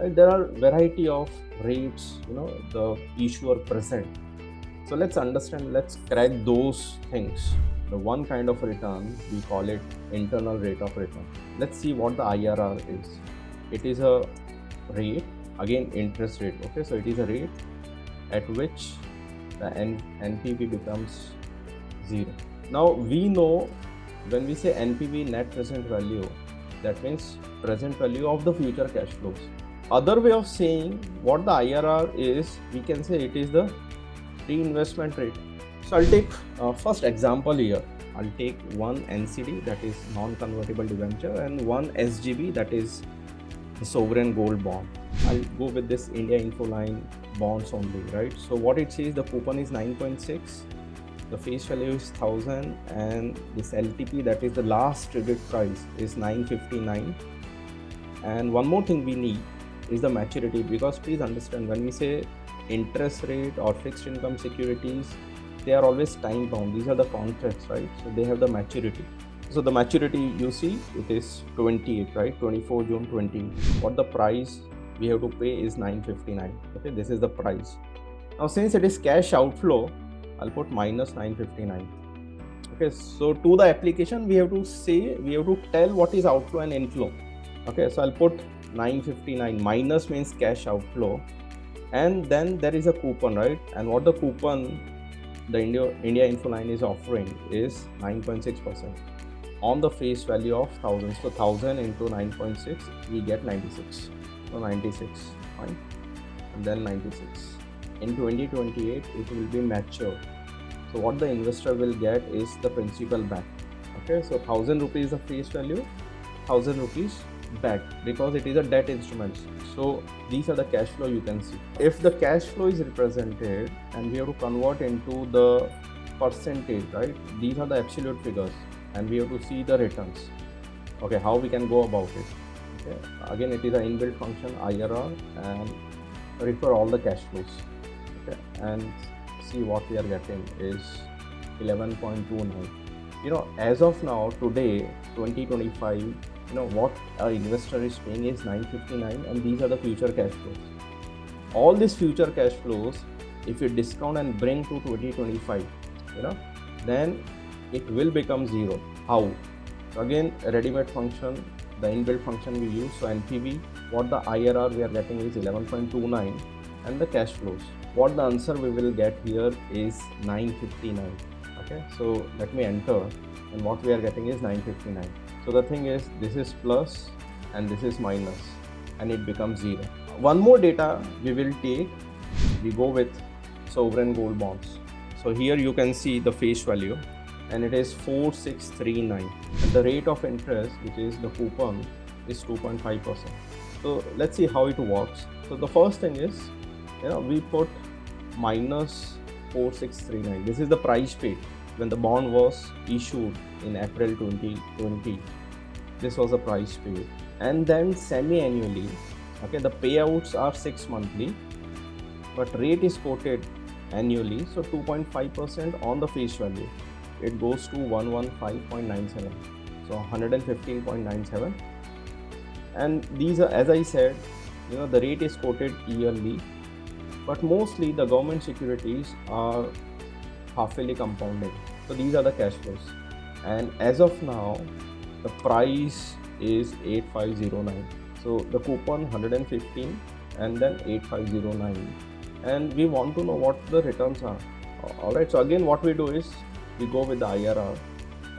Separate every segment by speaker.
Speaker 1: right? There are variety of rates, the issuer present. So let's understand, let's crack those things. The one kind of return, we call it internal rate of return. Let's see what the IRR is. It is a rate, again interest rate. Okay, so it is a rate at which the NPV becomes 0. Now we know when we say NPV, net present value, that means present value of the future cash flows. Other way of saying what the IRR is, we can say it is the reinvestment rate. So I'll take first example here. I'll take one NCD, that is non-convertible debenture, and one SGB, that is the sovereign gold bond. I'll go with this India Infoline bonds only, right? So what it says, the coupon is 9.6, the face value is 1000, and this LTP, that is the last traded price, is 959. And one more thing we need is the maturity, because please understand, when we say interest rate or fixed income securities, they are always time bound. These are the contracts, right? So they have the maturity. So the maturity, you see, it is 28, right? 24 June 20. What the price we have to pay is 959. Okay, this is the price. Now since it is cash outflow, I'll put minus 959. Okay, so to the application, we have to tell what is outflow and inflow. Okay, so I'll put 959, minus means cash outflow, and then there is a coupon, right? And what the coupon the India Infoline is offering is 9.6% on the face value of 1000. So 1000 into 9.6, we get 96. So 96, fine, and then 96. In 2028, it will be mature. So what the investor will get is the principal back. Okay, so 1000 rupees the face value, 1000 rupees back, because it is a debt instrument. So these are the cash flow you can see. If the cash flow is represented and we have to convert into the percentage, right? These are the absolute figures, and we have to see the returns. Okay, how we can go about it? Okay, again, it is an inbuilt function IRR, and refer all the cash flows. Okay, and see what we are getting is 11.29. As of now, today, 2025, what our investor is paying is 959, and these are the future cash flows. All these future cash flows, if you discount and bring to 2025, then it will become 0. How? Again, ready-made function, the inbuilt function we use. So NPV, what the IRR we are getting is 11.29, and the cash flows, what the answer we will get here is 959. Okay, so let me enter, and what we are getting is 959. So the thing is, this is plus and this is minus, and it becomes 0. One more data we will take, we go with sovereign gold bonds. So here you can see the face value, and it is 4639, and the rate of interest, which is the coupon, is 2.5%. So let's see how it works. So the first thing is, we put minus 4639. This is the price paid when the bond was issued in April 2020. This was the price paid, and then semi-annually, okay, the payouts are 6 monthly, but rate is quoted annually. So 2.5% on the face value, it goes to 115.97, so 115.97. And these are, as I said, the rate is quoted yearly, but mostly the government securities are half-yearly compounding. So these are the cash flows, and as of now, the price is 8509. So the coupon 115, and then 8509, and we want to know what the returns are. Alright, so again, what we do is we go with the IRR,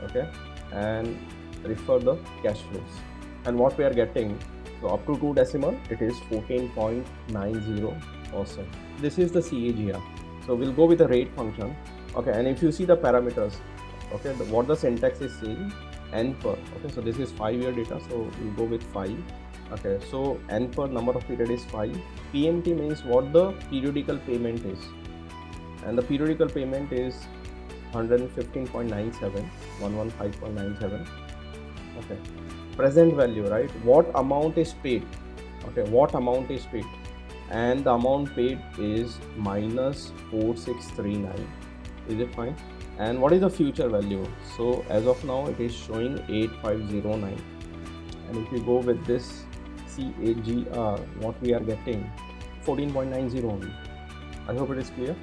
Speaker 1: okay, and refer the cash flows, and what we are getting, so up to 2 decimal, it is 14.90%. This is the CAGR. So we'll go with the rate function. Okay, and if you see the parameters, okay, what the syntax is saying, N per. Okay, so this is 5-year data, so we'll go with 5. Okay, so N per number of period is 5. PMT means what the periodical payment is, and the periodical payment is 115.97, 115.97. Okay, present value, right? What amount is paid? Okay, what amount is paid? And the amount paid is minus 4639. Is it fine? And what is the future value? So as of now, it is showing 8509. And if you go with this CAGR, what we are getting 14.90 only. I hope it is clear.